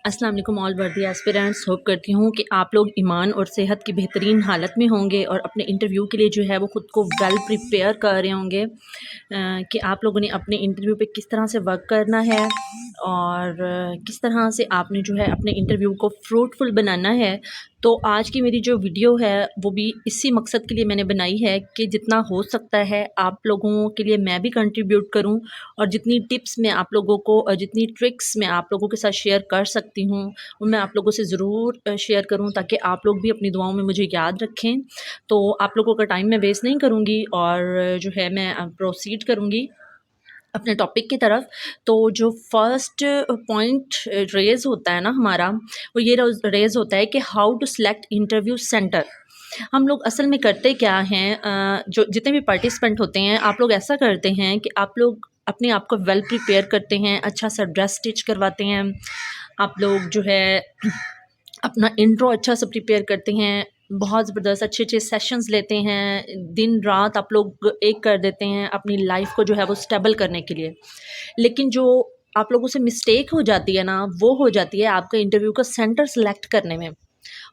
अस्सलाम वालेकुम ऑल वर्दी एस्पिरेंट्स। होप करती हूँ कि आप लोग ईमान और सेहत की बेहतरीन हालत में होंगे और अपने इंटरव्यू के लिए जो है वो ख़ुद को वेल प्रिपेयर कर रहे होंगे कि आप लोगों ने अपने इंटरव्यू पे किस तरह से वर्क करना है और किस तरह से आपने जो है अपने इंटरव्यू को फ्रूटफुल बनाना है। तो आज की मेरी जो वीडियो है वो भी इसी मकसद के लिए मैंने बनाई है कि जितना हो सकता है आप लोगों के लिए मैं भी कंट्रीब्यूट करूं और जितनी टिप्स मैं आप लोगों को और जितनी ट्रिक्स मैं आप लोगों के साथ शेयर कर सकती हूँ वो मैं आप लोगों से ज़रूर शेयर करूँ ताकि आप लोग भी अपनी दुआओं में मुझे याद रखें। तो आप लोगों का टाइम मैं वेस्ट नहीं करूँगी और जो है मैं प्रोसीड करूँगी अपने टॉपिक की तरफ। तो जो फर्स्ट पॉइंट रेज़ होता है ना हमारा, वो ये रेज़ होता है कि how to select interview centre. हम लोग असल में करते क्या हैं, जो जितने भी पार्टिसिपेंट होते हैं आप लोग ऐसा करते हैं कि आप लोग अपने आप को वेल प्रिपेयर करते हैं, अच्छा सा ड्रेस स्टिच करवाते हैं, आप लोग जो है अपना इंट्रो अच्छा सा प्रिपेयर करते हैं, बहुत ज़बरदस्त अच्छे सेशंस लेते हैं, दिन रात आप लोग एक कर देते हैं अपनी लाइफ को जो है वो स्टेबल करने के लिए। लेकिन जो आप लोगों से मिस्टेक हो जाती है ना, वो हो जाती है आपका इंटरव्यू का सेंटर सेलेक्ट करने में।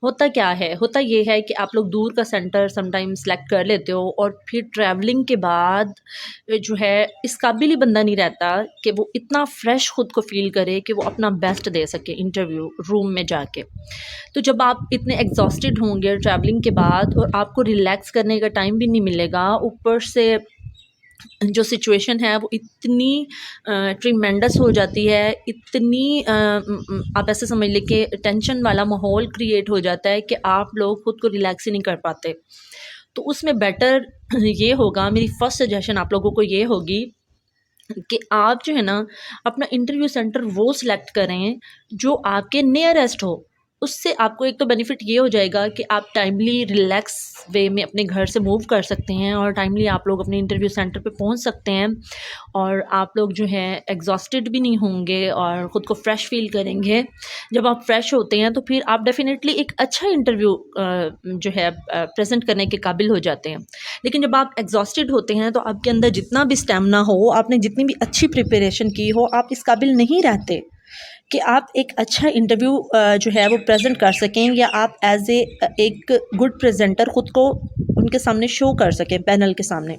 होता क्या है, होता ये है कि आप लोग दूर का सेंटर समटाइम सेलेक्ट कर लेते हो और फिर ट्रैवलिंग के बाद जो है इस काबिल ही बंदा नहीं रहता कि वो इतना फ्रेश खुद को फील करे कि वो अपना बेस्ट दे सके इंटरव्यू रूम में जाके। तो जब आप इतने एग्जॉस्टेड होंगे ट्रैवलिंग के बाद और आपको रिलैक्स करने का टाइम भी नहीं मिलेगा, ऊपर से जो सिचुएशन है वो इतनी ट्रिमेंडस हो जाती है, इतनी आप ऐसे समझ लें कि टेंशन वाला माहौल क्रिएट हो जाता है कि आप लोग खुद को रिलैक्स ही नहीं कर पाते। तो उसमें बेटर ये होगा, मेरी फर्स्ट सजेशन आप लोगों को ये होगी कि आप जो है ना अपना इंटरव्यू सेंटर वो सिलेक्ट करें जो आपके नियरेस्ट हो। उससे आपको एक तो बेनिफिट ये हो जाएगा कि आप टाइमली रिलैक्स वे में अपने घर से मूव कर सकते हैं और टाइमली आप लोग अपने इंटरव्यू सेंटर पे पहुंच सकते हैं और आप लोग जो है एग्जॉस्टेड भी नहीं होंगे और ख़ुद को फ्रेश फील करेंगे। जब आप फ्रेश होते हैं तो फिर आप डेफिनेटली एक अच्छा इंटरव्यू जो है प्रेजेंट करने के काबिल हो जाते हैं। लेकिन जब आप एग्जॉस्टेड होते हैं तो आपके अंदर जितना भी स्टेमिना हो, आपने जितनी भी अच्छी प्रिपरेशन की हो, आप इस काबिल नहीं रहते कि आप एक अच्छा इंटरव्यू जो है वो प्रेजेंट कर सकें या आप एज एक गुड प्रेजेंटर ख़ुद को उनके सामने शो कर सकें पैनल के सामने।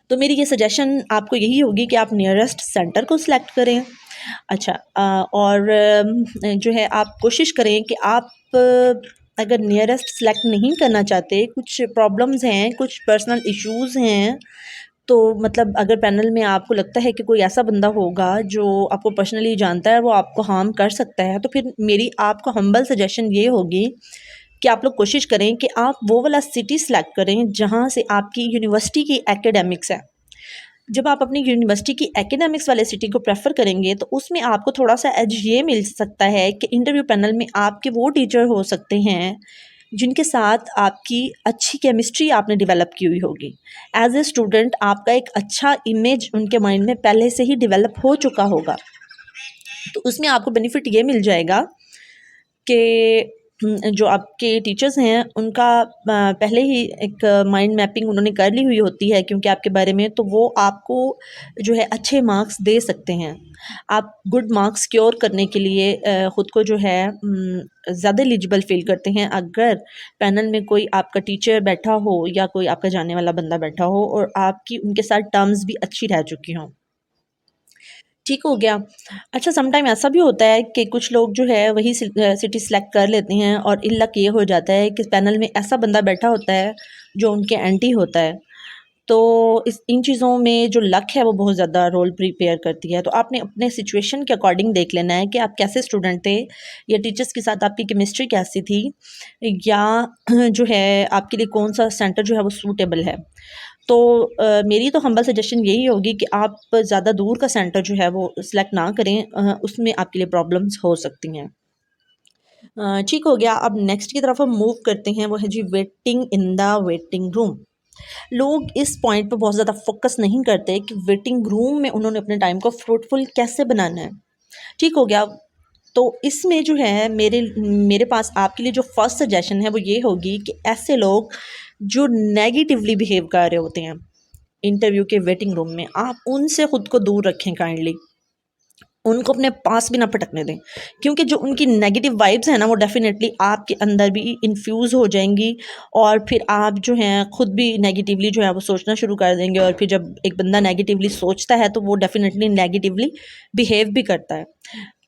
तो मेरी ये सजेशन आपको यही होगी कि आप नियरेस्ट सेंटर को सिलेक्ट करें। अच्छा, और जो है आप कोशिश करें कि आप अगर नियरेस्ट सेलेक्ट नहीं करना चाहते, कुछ प्रॉब्लम्स हैं, कुछ पर्सनल इश्यूज़ हैं, तो मतलब अगर पैनल में आपको लगता है कि कोई ऐसा बंदा होगा जो आपको पर्सनली जानता है, वो आपको हार्म कर सकता है, तो फिर मेरी आपको हम्बल सजेशन ये होगी कि आप लोग कोशिश करें कि आप वो वाला सिटी सेलेक्ट करें जहाँ से आपकी यूनिवर्सिटी की एकेडमिक्स है। जब आप अपनी यूनिवर्सिटी की एकेडमिक्स वाले सिटी को प्रेफर करेंगे तो उसमें आपको थोड़ा सा एज ये मिल सकता है कि इंटरव्यू पैनल में आपके वो टीचर हो सकते हैं जिनके साथ आपकी अच्छी केमिस्ट्री आपने डेवलप की हुई होगी। एज ए स्टूडेंट आपका एक अच्छा इमेज उनके माइंड में पहले से ही डेवलप हो चुका होगा। तो उसमें आपको बेनिफिट ये मिल जाएगा कि जो आपके टीचर्स हैं उनका पहले ही एक माइंड मैपिंग उन्होंने कर ली हुई होती है क्योंकि आपके बारे में, तो वो आपको जो है अच्छे मार्क्स दे सकते हैं। आप गुड मार्क्स सिक्योर करने के लिए ख़ुद को जो है ज़्यादा एलिजिबल फील करते हैं अगर पैनल में कोई आपका टीचर बैठा हो या कोई आपका जाने वाला बंदा बैठा हो और आपकी उनके साथ टर्म्स भी अच्छी रह चुकी हों। ठीक हो गया। अच्छा, समटाइम ऐसा भी होता है कि कुछ लोग जो है वही सिटी सेलेक्ट कर लेते हैं और इल्लक ये हो जाता है कि पैनल में ऐसा बंदा बैठा होता है जो उनके एंटी होता है। तो इन चीज़ों में जो लक है वो बहुत ज़्यादा रोल प्रिपेयर करती है। तो आपने अपने सिचुएशन के अकॉर्डिंग देख लेना है कि आप कैसे स्टूडेंट थे या टीचर्स के साथ आपकी केमिस्ट्री कैसी थी या जो है आपके लिए कौन सा सेंटर जो है वो सूटेबल है। तो मेरी तो हम्बल सजेशन यही होगी कि आप ज़्यादा दूर का सेंटर जो है वो सिलेक्ट ना करें, उसमें आपके लिए प्रॉब्लम्स हो सकती हैं। ठीक हो गया। अब नेक्स्ट की तरफ हम मूव करते हैं, वो है जी waiting in the waiting room. लोग इस पॉइंट पे बहुत ज़्यादा फोकस नहीं करते कि वेटिंग रूम में उन्होंने अपने टाइम को फ्रूटफुल कैसे बनाना है। ठीक हो गया। तो इसमें जो है मेरे पास आपके लिए जो फर्स्ट सजेशन है वो ये होगी कि ऐसे लोग जो नेगेटिवली बिहेव कर रहे होते हैं इंटरव्यू के वेटिंग रूम में, आप उनसे ख़ुद को दूर रखें काइंडली। उनको अपने पास भी ना पटकने दें, क्योंकि जो उनकी नेगेटिव वाइब्स हैं ना वो डेफिनेटली आपके अंदर भी इन्फ्यूज़ हो जाएंगी और फिर आप जो हैं खुद भी नेगेटिवली जो है वो सोचना शुरू कर देंगे। और फिर जब एक बंदा नेगेटिवली सोचता है तो वो डेफिनेटली नेगेटिवली बिहेव भी करता है।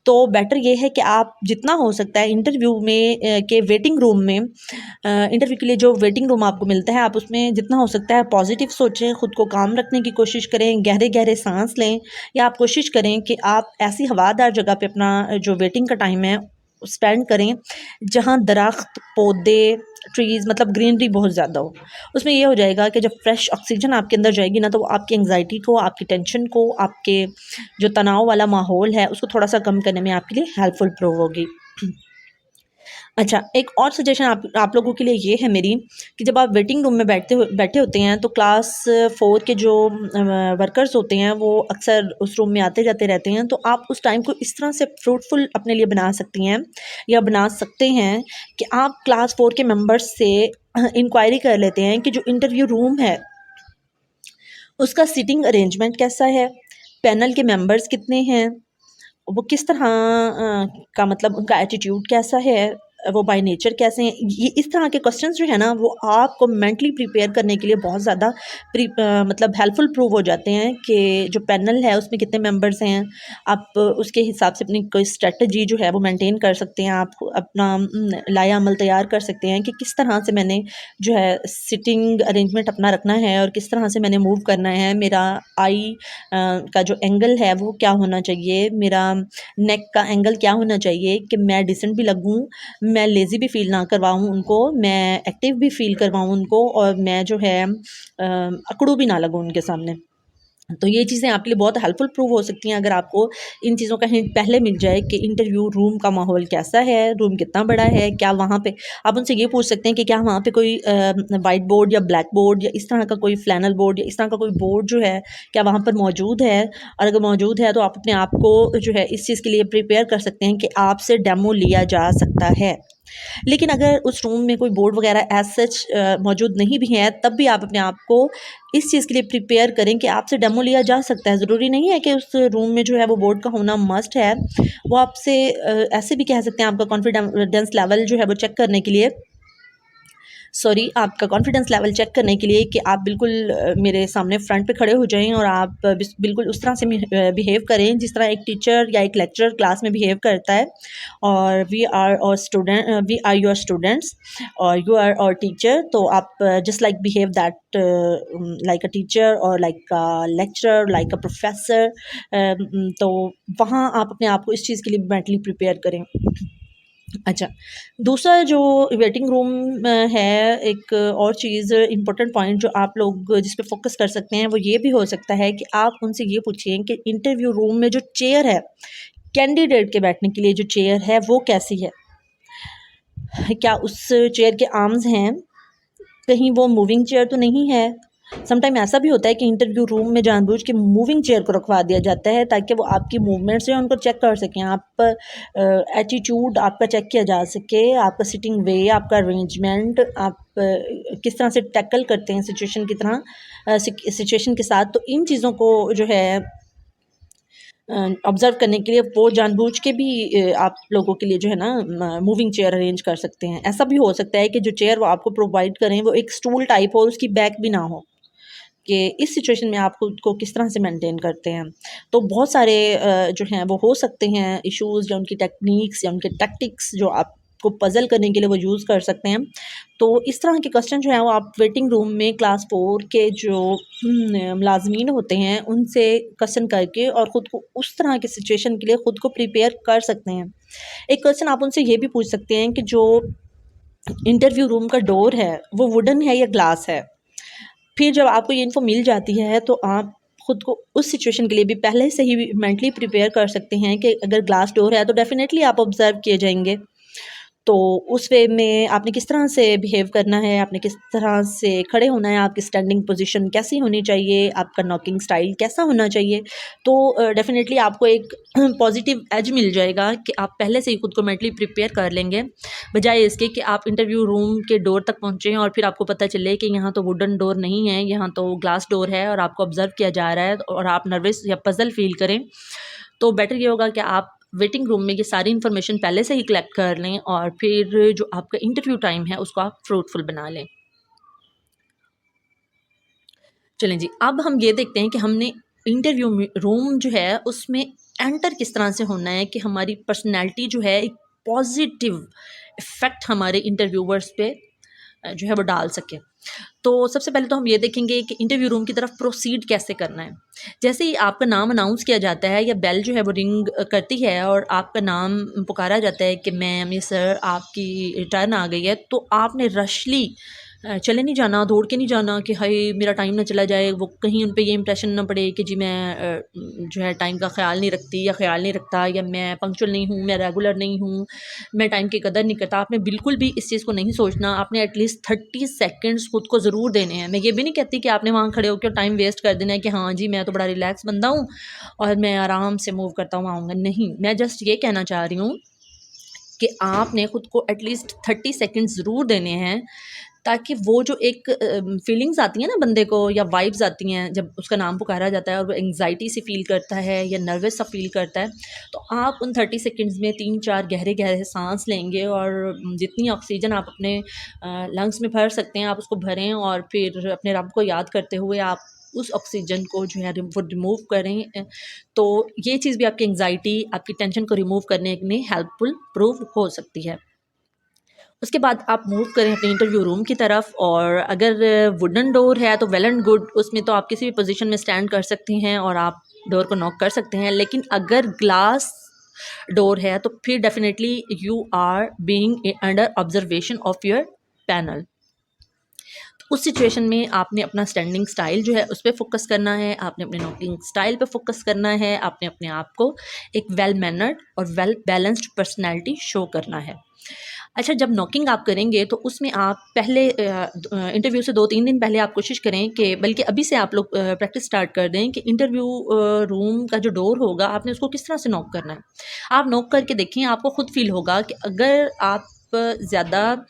तो बेटर ये है कि आप जितना हो सकता है इंटरव्यू में के वेटिंग रूम में, इंटरव्यू के लिए जो वेटिंग रूम आपको मिलता है, आप उसमें जितना हो सकता है पॉजिटिव सोचें, ख़ुद को काम रखने की कोशिश करें, गहरे गहरे सांस लें, या आप कोशिश करें कि आप ऐसी हवादार जगह पे अपना जो वेटिंग का टाइम है स्पेंड करें जहाँ दरख्त, पौधे, ट्रीज़ मतलब ग्रीनरी बहुत ज़्यादा हो। उसमें ये हो जाएगा कि जब फ्रेश ऑक्सीजन आपके अंदर जाएगी ना, तो वो आपकी एंग्जाइटी को, आपकी टेंशन को, आपके जो तनाव वाला माहौल है उसको थोड़ा सा कम करने में आपके लिए हेल्पफुल प्रूव होगी। अच्छा, एक और सजेशन आप लोगों के लिए ये है मेरी, कि जब आप वेटिंग रूम में बैठे होते हैं तो क्लास 4 के जो वर्कर्स होते हैं वो अक्सर उस रूम में आते जाते रहते हैं। तो आप उस टाइम को इस तरह से फ्रूटफुल अपने लिए बना सकती हैं या बना सकते हैं कि आप क्लास 4 के मेंबर्स से इंक्वायरी कर लेते हैं कि जो इंटरव्यू रूम है उसका सीटिंग अरेंजमेंट कैसा है, पैनल के मेंबर्स कितने हैं, वो किस तरह का मतलब उनका एटीट्यूड कैसा है, वो बाय नेचर कैसे हैं। ये इस तरह के क्वेश्चंस जो है ना वो आपको मेंटली प्रिपेयर करने के लिए बहुत ज़्यादा मतलब हेल्पफुल प्रूव हो जाते हैं कि जो पैनल है उसमें कितने मेंबर्स हैं। आप उसके हिसाब से अपनी कोई स्ट्रेटजी जो है वो मेंटेन कर सकते हैं। आप अपना लाया अमल तैयार कर सकते हैं कि किस तरह से मैंने जो है सिटिंग अरेंजमेंट अपना रखना है और किस तरह से मैंने मूव करना है। मेरा आई का जो एंगल है वो क्या होना चाहिए, मेरा नेक का एंगल क्या होना चाहिए कि मैं डिसेंट भी लगूँ, मैं लेज़ी भी फ़ील ना करवाऊँ उनको, मैं एक्टिव भी फ़ील करवाऊँ उनको, और मैं जो है अकड़ू भी ना लगूँ उनके सामने। तो ये चीज़ें आपके लिए बहुत हेल्पफुल प्रूव हो सकती हैं अगर आपको इन चीज़ों का हिंट पहले मिल जाए कि इंटरव्यू रूम का माहौल कैसा है, रूम कितना बड़ा है, क्या वहाँ पे आप उनसे ये पूछ सकते हैं कि क्या वहाँ पे कोई वाइट बोर्ड या ब्लैक बोर्ड या इस तरह का कोई फ्लैनल बोर्ड या इस तरह का कोई बोर्ड जो है क्या वहाँ पर मौजूद है। और अगर मौजूद है तो आप अपने आप को जो है इस चीज़ के लिए प्रिपेयर कर सकते हैं कि आपसे डेमो लिया जा सकता है। लेकिन अगर उस रूम में कोई बोर्ड वगैरह एज़ सच मौजूद नहीं भी है, तब भी आप अपने आप को इस चीज़ के लिए प्रिपेयर करें कि आपसे डेमो लिया जा सकता है। ज़रूरी नहीं है कि उस रूम में जो है वो बोर्ड का होना मस्ट है। वो आपसे ऐसे भी कह सकते हैं आपका कॉन्फिडेंस लेवल जो है वो चेक करने के लिए, आपका कॉन्फिडेंस लेवल चेक करने के लिए कि आप बिल्कुल मेरे सामने फ्रंट पे खड़े हो जाएँ और आप बिल्कुल उस तरह से बिहेव करें जिस तरह एक टीचर या एक लेक्चरर क्लास में बिहेव करता है। और वी आर योर स्टूडेंट्स और यू आर आवर टीचर। तो आप just like behave that like a teacher और like a lecturer, like a professor. तो वहाँ आप अपने आप को इस चीज़ के लिए मेंटली प्रिपेयर करें। अच्छा, दूसरा जो वेटिंग रूम है, एक और चीज़ इम्पोर्टेंट पॉइंट जो आप लोग जिस पे फ़ोकस कर सकते हैं वो ये भी हो सकता है कि आप उनसे ये पूछिए कि इंटरव्यू रूम में जो चेयर है, कैंडिडेट के बैठने के लिए जो चेयर है वो कैसी है? क्या उस चेयर के आर्म्स हैं? कहीं वो मूविंग चेयर तो नहीं है? समटाइम ऐसा भी होता है कि इंटरव्यू रूम में जानबूझ के मूविंग चेयर को रखवा दिया जाता है ताकि वो आपकी मूवमेंट्स जो है उनको चेक कर सकें। आप एटीट्यूड आपका चेक किया जा सके, आपका सिटिंग वे, आपका अरेंजमेंट, आप किस तरह से टैकल करते हैं सिचुएशन की तरह सिचुएशन के साथ। तो इन चीज़ों को जो है ऑब्ज़र्व करने के लिए वो जानबूझ के भी आप लोगों के लिए जो है ना मूविंग चेयर अरेंज कर सकते हैं। ऐसा भी हो सकता है कि जो चेयर वो आपको प्रोवाइड करें वो एक स्टूल टाइप हो, उसकी बैक भी ना हो, कि इस सिचुएशन में आप खुद को किस तरह से मेंटेन करते हैं। तो बहुत सारे जो हैं वो हो सकते हैं इश्यूज़ या उनकी टेक्निक्स या उनके टैक्टिक्स जो आपको पज़ल करने के लिए वो यूज़ कर सकते हैं। तो इस तरह के क्वेश्चन जो हैं वो आप वेटिंग रूम में क्लास 4 के जो मुलाज़मीन होते हैं उनसे क्वेश्चन करके और ख़ुद को उस तरह की सिचुएशन के लिए ख़ुद को प्रिपेयर कर सकते हैं। एक क्वेश्चन आप उनसे ये भी पूछ सकते हैं कि जो इंटरव्यू रूम का डोर है वो वुडन है या ग्लास है? फिर जब आपको ये इन्फो मिल जाती है तो आप खुद को उस सिचुएशन के लिए भी पहले से ही मेंटली प्रिपेयर कर सकते हैं कि अगर ग्लास डोर है तो डेफ़िनेटली आप ऑब्ज़र्व किए जाएंगे। तो उस वे में आपने किस तरह से बिहेव करना है, आपने किस तरह से खड़े होना है, आपकी स्टैंडिंग पोजीशन कैसी होनी चाहिए, आपका नॉकिंग स्टाइल कैसा होना चाहिए। तो डेफ़िनेटली आपको एक पॉजिटिव एज मिल जाएगा कि आप पहले से ही खुद को मेंटली प्रिपेयर कर लेंगे, बजाय इसके कि आप इंटरव्यू रूम के डोर तक पहुँचे और फिर आपको पता चले कि यहाँ तो वुडन डोर नहीं है, यहाँ तो ग्लास डोर है और आपको ऑब्ज़र्व किया जा रहा है और आप नर्वस या पज़ल फ़ील करें। तो बेटर ये होगा कि आप वेटिंग रूम में ये सारी इन्फॉर्मेशन पहले से ही कलेक्ट कर लें और फिर जो आपका इंटरव्यू टाइम है उसको आप फ्रूटफुल बना लें। चलें जी, अब हम ये देखते हैं कि हमने इंटरव्यू में रूम जो है उसमें एंटर किस तरह से होना है कि हमारी पर्सनैलिटी जो है एक पॉजिटिव इफ़ेक्ट हमारे इंटरव्यूवर्स पे जो है वो डाल सके। तो सबसे पहले तो हम ये देखेंगे कि इंटरव्यू रूम की तरफ प्रोसीड कैसे करना है। जैसे ही आपका नाम अनाउंस किया जाता है या बेल जो है वो रिंग करती है और आपका नाम पुकारा जाता है कि मैम या सर आपकी टर्न आ गई है, तो आपने रशली चले नहीं जाना, दौड़ के नहीं जाना कि हाय मेरा टाइम ना चला जाए, वो कहीं उन पे ये इंप्रेशन ना पड़े कि जी मैं जो है टाइम का ख़्याल नहीं रखती या ख़्याल नहीं रखता या मैं पंक्चुअल नहीं हूँ, मैं रेगुलर नहीं हूँ, मैं टाइम की कदर नहीं करता। आपने बिल्कुल भी इस चीज़ को नहीं सोचना। आपने एटलीस्ट 30 सेकंड्स खुद को ज़रूर देने हैं। मैं ये भी नहीं कहती कि आपने वहाँ खड़े होकर टाइम वेस्ट कर देना है कि हाँ जी मैं तो बड़ा रिलैक्स बंदा हूँ और मैं आराम से मूव करता हुआ आऊँगा। नहीं, मैं जस्ट ये कहना चाह रही हूँ कि आपने ख़ुद को एटलीस्ट 30 सेकंड ज़रूर देने हैं, ताकि वो जो एक फीलिंग्स आती हैं ना बंदे को या वाइब्स आती हैं जब उसका नाम पुकारा जाता है और वो एंग्जाइटी सी फ़ील करता है या नर्वस सा फ़ील करता है, तो आप उन 30 सेकंड्स में 3-4 गहरे-गहरे साँस लेंगे और जितनी ऑक्सीजन आप अपने लंग्स में भर सकते हैं, आप उसको भरें और फिर अपने रब को याद करते हुए आप उस ऑक्सीजन को जो है वो रिमूव करें। तो ये चीज़ भी आपकी एंग्जाइटी, आपकी टेंशन को रिमूव करने में हेल्पफुल प्रूव हो सकती है। उसके बाद आप मूव करें अपने इंटरव्यू रूम की तरफ और अगर वुडन डोर है तो वेल एंड गुड, उसमें तो आप किसी भी पोजीशन में स्टैंड कर सकते हैं और आप डोर को नॉक कर सकते हैं। लेकिन अगर ग्लास डोर है तो फिर definitely you are being under observation of your panel. उस सिचुएशन में आपने अपना स्टैंडिंग स्टाइल जो है उस पे फ़ोकस करना है, आपने अपने नॉकिंग स्टाइल पे फ़ोकस करना है, आपने अपने आप को एक वेल मैनर्ड और वेल बैलेंस्ड पर्सनैलिटी शो करना है। अच्छा, जब नॉकिंग आप करेंगे तो उसमें आप पहले इंटरव्यू से 2-3 दिन पहले आप कोशिश करें कि बल्कि अभी से आप लोग प्रैक्टिस स्टार्ट कर दें कि इंटरव्यू रूम का जो डोर होगा आपने उसको किस तरह से नॉक करना है। आप नॉक करके देखें, आपको खुद फ़ील होगा कि अगर आप ज़्यादा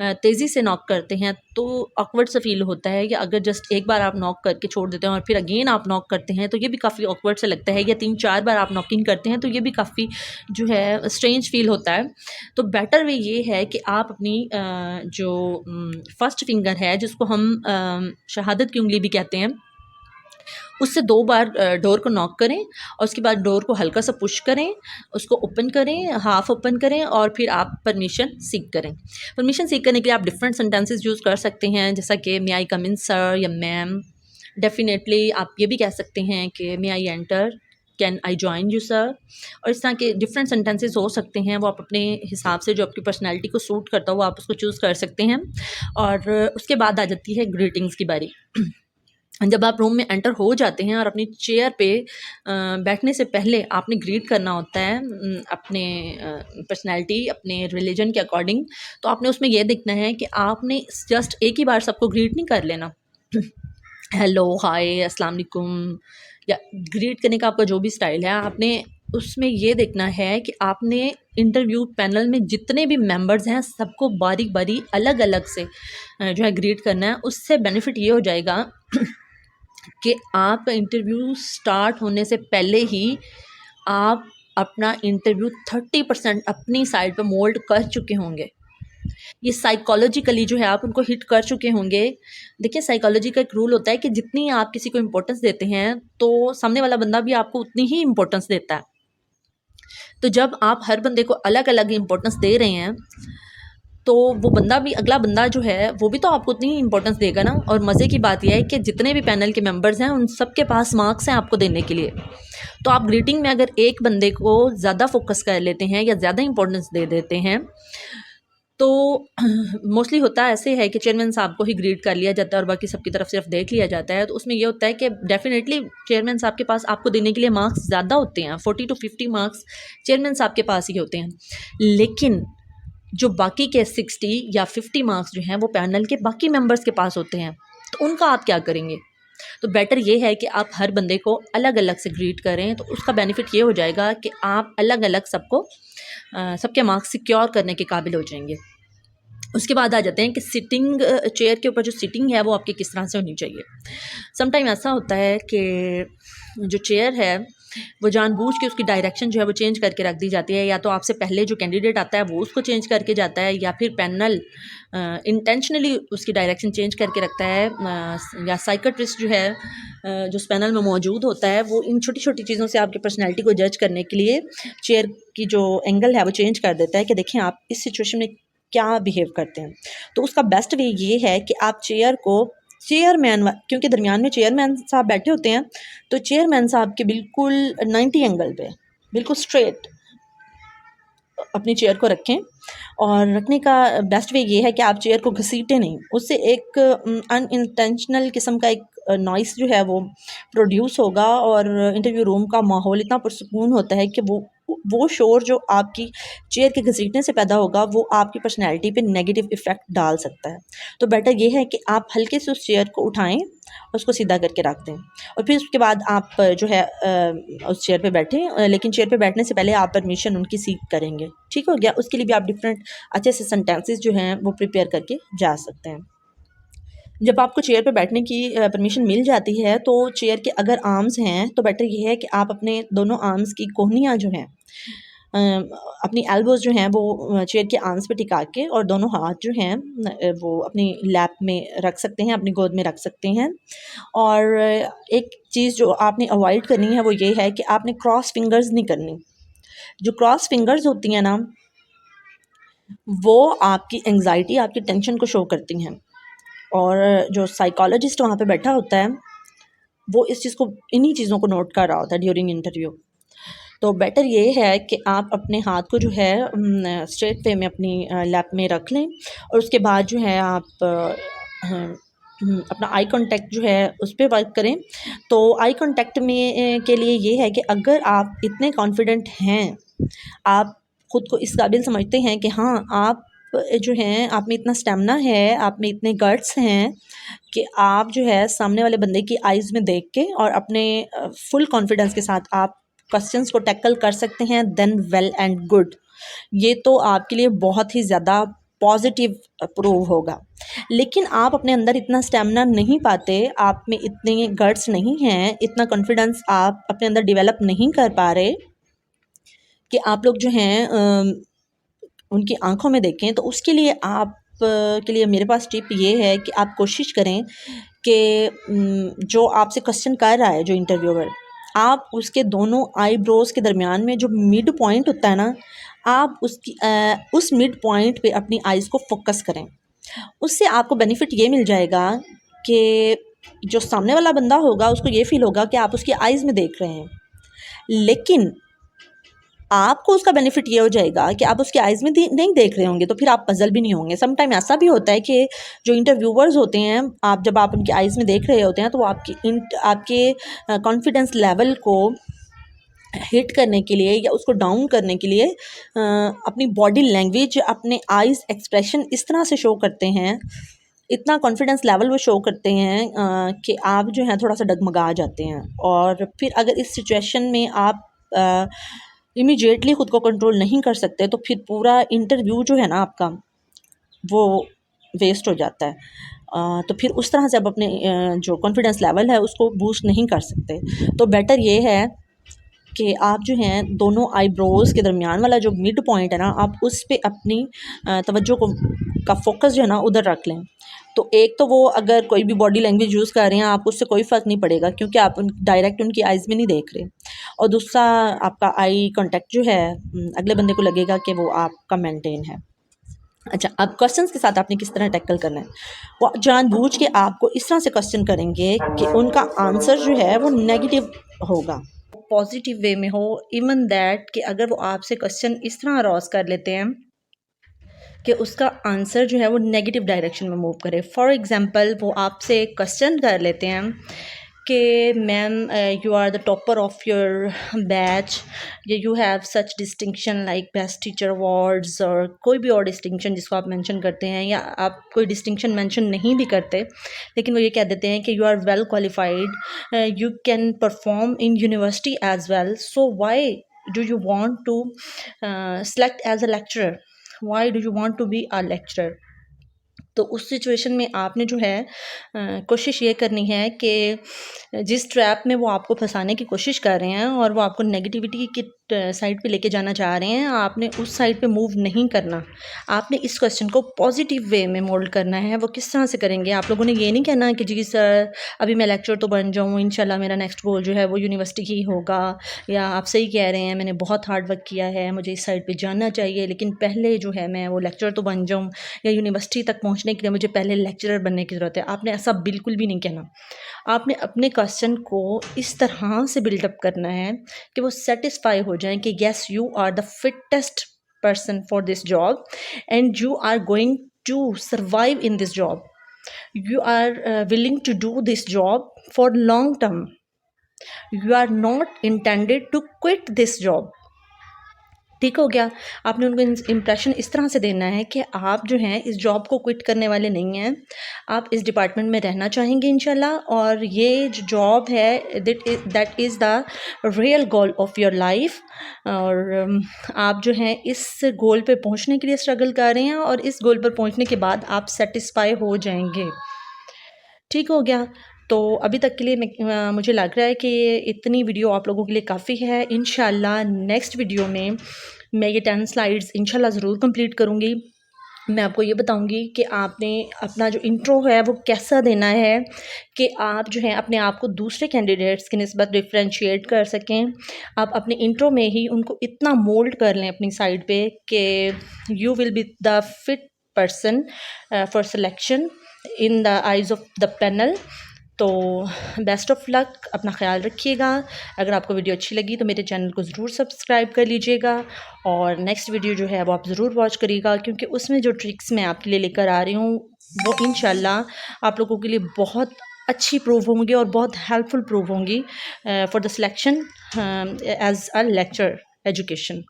तेज़ी से नॉक करते हैं तो ऑकवर्ड सा फ़ील होता है, या अगर जस्ट एक बार आप नॉक करके छोड़ देते हैं और फिर अगेन आप नॉक करते हैं तो ये भी काफ़ी ऑकवर्ड सा लगता है, या 3-4 बार आप नॉकिंग करते हैं तो ये भी काफ़ी जो है स्ट्रेंज फ़ील होता है। तो बेटर वे ये है कि आप अपनी जो फर्स्ट फिंगर है जिसको हम शहादत की उंगली भी कहते हैं, उससे 2 बार डोर को नॉक करें और उसके बाद डोर को हल्का सा पुश करें, उसको ओपन करें, हाफ़ ओपन करें और फिर आप परमिशन सीक करें। परमिशन सीक करने के लिए आप डिफरेंट सेंटेंसेस यूज़ कर सकते हैं, जैसा कि may I come in sir या मैम। डेफ़िनेटली आप ये भी कह सकते हैं कि may I enter, can I join you sir. और इस तरह के डिफरेंट सेंटेंसेस हो सकते हैं, वो आप अपने हिसाब से जो आपकी पर्सनैलिटी को सूट करता हो वो आप उसको चूज़ कर सकते हैं। और उसके बाद आ जाती है ग्रीटिंग्स की बारी। जब आप रूम में एंटर हो जाते हैं और अपनी चेयर पे बैठने से पहले आपने ग्रीट करना होता है अपने पर्सनैलिटी, अपने रिलीजन के अकॉर्डिंग। तो आपने उसमें ये देखना है कि आपने जस्ट एक ही बार सबको ग्रीट नहीं कर लेना। हेलो, हाय, अस्सलाम वालेकुम, या ग्रीट करने का आपका जो भी स्टाइल है, आपने उसमें ये देखना है कि आपने इंटरव्यू पैनल में जितने भी मेंबर्स हैं सबको बारी-बारी अलग-अलग से जो है ग्रीट करना है। उससे बेनिफिट ये हो जाएगा कि आपका इंटरव्यू स्टार्ट होने से पहले ही आप अपना इंटरव्यू 30% अपनी साइड पे मोल्ड कर चुके होंगे। ये साइकोलॉजिकली जो है आप उनको हिट कर चुके होंगे। देखिए, साइकोलॉजी का एक रूल होता है कि जितनी आप किसी को इम्पोर्टेंस देते हैं, तो सामने वाला बंदा भी आपको उतनी ही इम्पोर्टेंस देता है। तो जब आप हर बंदे को अलग-अलग इम्पोर्टेंस दे रहे हैं, तो वो बंदा भी, अगला बंदा जो है वो भी तो आपको उतनी ही इम्पोर्टेंस देगा ना। और मज़े की बात ये है कि जितने भी पैनल के मेंबर्स हैं उन सब के पास मार्क्स हैं आपको देने के लिए। तो आप ग्रीटिंग में अगर एक बंदे को ज़्यादा फोकस कर लेते हैं या ज़्यादा इम्पोर्टेंस दे देते हैं, तो मोस्टली होता ऐसे है कि चेयरमैन साहब को ही ग्रीट कर लिया जाता है और बाकी सबकी तरफ सिर्फ देख लिया जाता है। तो उसमें ये होता है कि डेफिनेटली चेयरमैन साहब के पास आपको देने के लिए मार्क्स ज़्यादा होते हैं, 40 to 50 मार्क्स चेयरमैन साहब के पास ही होते हैं। लेकिन जो बाकी के 60 या 50 मार्क्स जो हैं वो पैनल के बाकी मेंबर्स के पास होते हैं, तो उनका आप क्या करेंगे? तो बेटर ये है कि आप हर बंदे को अलग-अलग से ग्रीट करें, तो उसका बेनिफिट ये हो जाएगा कि आप अलग-अलग सबको सबके मार्क्स सिक्योर करने के काबिल हो जाएंगे। उसके बाद आ जाते हैं कि सिटिंग चेयर के ऊपर जो सिटिंग है वो आपकी किस तरह से होनी चाहिए। समटाइम ऐसा होता है कि जो चेयर है वो जानबूझ के उसकी डायरेक्शन जो है वो चेंज करके रख दी जाती है, या तो आपसे पहले जो कैंडिडेट आता है वो उसको चेंज करके जाता है, या फिर पैनल इंटेंशनली उसकी डायरेक्शन चेंज करके रखता है, या साइकेट्रिस्ट जो है जो उस पैनल में मौजूद होता है वो इन छोटी छोटी चीज़ों से आपकी पर्सनैलिटी को जज करने के लिए चेयर की जो एंगल है वो चेंज कर देता है कि देखें आप इस सिचुएशन में क्या बिहेव करते हैं। तो उसका बेस्ट वे ये है कि आप चेयर को चेयरमैन, क्योंकि दरमियान में चेयरमैन साहब बैठे होते हैं, तो चेयरमैन साहब के बिल्कुल 90 एंगल पे बिल्कुल स्ट्रेट अपनी चेयर को रखें। और रखने का बेस्ट वे ये है कि आप चेयर को घसीटें नहीं, उससे एक अनइंटेंशनल किस्म का एक नॉइस जो है वो प्रोड्यूस होगा, और इंटरव्यू रूम का माहौल इतना पुरसकून होता है कि वो शोर जो आपकी चेयर के घसीटने से पैदा होगा वो आपकी पर्सनैलिटी पे नेगेटिव इफ़ेक्ट डाल सकता है। तो बेटर ये है कि आप हल्के से उस चेयर को उठाएं, उसको सीधा करके रख दें, और फिर उसके बाद आप जो है उस चेयर पे बैठें, लेकिन चेयर पे बैठने से पहले आप परमिशन उनकी सीख करेंगे। ठीक हो गया। उसके लिए भी आप डिफरेंट अच्छे से सेंटेंसेस जो हैं वो प्रिपेयर करके जा सकते हैं। जब आपको चेयर पे बैठने की परमिशन मिल जाती है तो चेयर के अगर आर्म्स हैं तो बेटर ये है कि आप अपने दोनों आर्म्स की कोहनियाँ जो हैं अपनी एल्बोज़ जो हैं वो चेयर के आर्म्स पे टिका के, और दोनों हाथ जो हैं वो अपनी लैप में रख सकते हैं, अपनी गोद में रख सकते हैं। और एक चीज़ जो आपने अवॉइड करनी है वो ये है कि आपने क्रॉस फिंगर्स नहीं करनी। जो क्रॉस फिंगर्स होती हैं ना वो आपकी एंग्जाइटी, आपकी टेंशन को शो करती हैं, और जो साइकोलॉजिस्ट वहाँ पे बैठा होता है वो इस चीज़ को, इन्हीं चीज़ों को नोट कर रहा होता है ड्यूरिंग इंटरव्यू। तो बेटर ये है कि आप अपने हाथ को जो है स्ट्रेट वे में अपनी लैप में रख लें, और उसके बाद जो है आप अपना आई कांटेक्ट जो है उस पर वर्क करें। तो आई कांटेक्ट में के लिए ये है कि अगर आप इतने कॉन्फिडेंट हैं, आप खुद को इस काबिल समझते हैं कि हाँ आप जो हैं आप में इतना स्टेमिना है, आप में इतने गट्स हैं कि आप जो है सामने वाले बंदे की आइज़ में देख के और अपने फुल कॉन्फिडेंस के साथ आप क्वेश्चंस को टैकल कर सकते हैं, देन वेल एंड गुड। ये तो आपके लिए बहुत ही ज़्यादा पॉजिटिव प्रूव होगा। लेकिन आप अपने अंदर इतना स्टेमिना नहीं पाते, आप में इतने गट्स नहीं हैं, इतना कॉन्फिडेंस आप अपने अंदर डेवलप नहीं कर पा रहे कि आप लोग जो हैं उनकी आंखों में देखें, तो उसके लिए आप के लिए मेरे पास टिप ये है कि आप कोशिश करें कि जो आपसे क्वेश्चन कर रहा है जो इंटरव्यूअर, आप उसके दोनों आईब्रोज़ के दरमियान में जो मिड पॉइंट होता है ना, आप उस मिड पॉइंट पे अपनी आइज़ को फोकस करें। उससे आपको बेनिफिट ये मिल जाएगा कि जो सामने वाला बंदा होगा उसको ये फ़ील होगा कि आप उसकी आइज़ में देख रहे हैं, लेकिन आपको उसका बेनिफिट ये हो जाएगा कि आप उसकी आइज़ में नहीं देख रहे होंगे, तो फिर आप पज़ल भी नहीं होंगे। सम टाइम ऐसा भी होता है कि जो इंटरव्यूअर्स होते हैं, जब आप उनकी आइज़ में देख रहे होते हैं तो वो आपके कॉन्फिडेंस लेवल को हिट करने के लिए या उसको डाउन करने के लिए अपनी बॉडी लैंग्वेज, अपने आइज़ एक्सप्रेशन इस तरह से शो करते हैं, इतना कॉन्फिडेंस लेवल वो शो करते हैं कि आप जो हैं थोड़ा सा डगमगा जाते हैं। और फिर अगर इस सिचुएशन में आप इमीडिएटली ख़ुद को कंट्रोल नहीं कर सकते तो फिर पूरा इंटरव्यू जो है ना आपका वो वेस्ट हो जाता है। तो फिर उस तरह से आप अपने जो कॉन्फिडेंस लेवल है उसको बूस्ट नहीं कर सकते। तो बेटर ये है कि आप जो हैं दोनों आईब्रोज़ के दरमियान वाला जो मिड पॉइंट है ना, आप उस पे अपनी तवज्जो का फोकस जो है ना उधर रख लें। तो एक तो वो अगर कोई भी बॉडी लैंग्वेज यूज़ कर रहे हैं आप, उससे कोई फ़र्क नहीं पड़ेगा क्योंकि आप डायरेक्ट उनकी आइज़ में नहीं देख रहे। और दूसरा आपका आई कांटेक्ट जो है अगले बंदे को लगेगा कि वो आपका मेंटेन है। अच्छा, अब क्वेश्चंस के साथ आपने किस तरह टैकल करना है, वो जानबूझ के आपको इस तरह से क्वेश्चन करेंगे कि उनका आंसर जो है वो नेगेटिव होगा, पॉजिटिव वे में हो। इवन दैट कि अगर वो आपसे क्वेश्चन इस तरह अराउज़ कर लेते हैं कि उसका आंसर जो है वो नेगेटिव डायरेक्शन में मूव करे। फॉर एग्ज़ाम्पल वो आपसे क्वेश्चन कर लेते हैं कि ma'am you are the topper of your batch, या you have such distinction like best teacher awards, और कोई भी और डिस्टिंक्शन जिसको आप मेंशन करते हैं, या आप कोई डिस्टिंक्शन मेंशन नहीं भी करते लेकिन वो ये कह देते हैं कि you are well qualified, you can perform in university as well, so why do you want to select as a lecturer, why do you want to be a lecturer? तो उस सिचुएशन में आपने जो है कोशिश ये करनी है कि जिस ट्रैप में वो आपको फंसाने की कोशिश कर रहे हैं और वो आपको नेगेटिविटी की साइड पे लेके जाना चाह रहे हैं, आपने उस साइड पे मूव नहीं करना। आपने इस क्वेश्चन को पॉजिटिव वे में मोल्ड करना है। वो किस तरह से करेंगे? आप लोगों ने ये नहीं कहना कि जी सर अभी मैं लेक्चर तो बन जाऊँ, इंशाल्लाह मेरा नेक्स्ट गोल जो है वो यूनिवर्सिटी ही होगा, या आप सही कह रहे हैं मैंने बहुत हार्ड वर्क किया है, मुझे इस साइड पे जाना चाहिए, लेकिन पहले जो है मैं वो लेक्चर तो बन जाऊँ, या यूनिवर्सिटी तक पहुँचने के लिए मुझे पहले लेक्चरर बनने की ज़रूरत है। आपने ऐसा बिल्कुल भी नहीं कहना। आपने अपने क्वेश्चन को इस तरह से बिल्डअप करना है कि वो सेटिस्फाई हो जाएं कि yes you are the fittest person for this job and you are going to survive in this job. You are willing to do this job for long term. You are not intended to quit this job. ठीक हो गया? आपने उनको impression इस तरह से देना है कि आप जो हैं इस जॉब को क्विट करने वाले नहीं हैं, आप इस डिपार्टमेंट में रहना चाहेंगे इंशाल्लाह, और ये जो जॉब है that is the real goal of your life. और आप जो हैं इस गोल पे पहुंचने के लिए स्ट्रगल कर रहे हैं, और इस गोल पर पहुंचने के बाद आप सेटिस्फाई हो जाएंगे। ठीक हो गया? तो अभी तक के लिए मुझे लग रहा है कि इतनी वीडियो आप लोगों के लिए काफ़ी है। इंशाल्लाह नेक्स्ट वीडियो में मैं ये 10 स्लाइड्स इंशाल्लाह ज़रूर कंप्लीट करूँगी। मैं आपको ये बताऊँगी कि आपने अपना जो इंट्रो है वो कैसा देना है कि आप जो है अपने आप को दूसरे कैंडिडेट्स की निस्बत डिफ्रेंशिएट कर सकें। आप अपने इंट्रो में ही उनको इतना मोल्ड कर लें अपनी साइड पे कि you will be the fit person for selection in the eyes of the panel. तो बेस्ट ऑफ लक, अपना ख्याल रखिएगा। अगर आपको वीडियो अच्छी लगी तो मेरे चैनल को ज़रूर सब्सक्राइब कर लीजिएगा, और नेक्स्ट वीडियो जो है वो आप ज़रूर वॉच करिएगा, क्योंकि उसमें जो ट्रिक्स मैं आपके लिए लेकर आ रही हूँ वो इंशाल्लाह आप लोगों के लिए बहुत अच्छी प्रूव होंगी और बहुत हेल्पफुल प्रूव होंगी for the selection as a lecture education.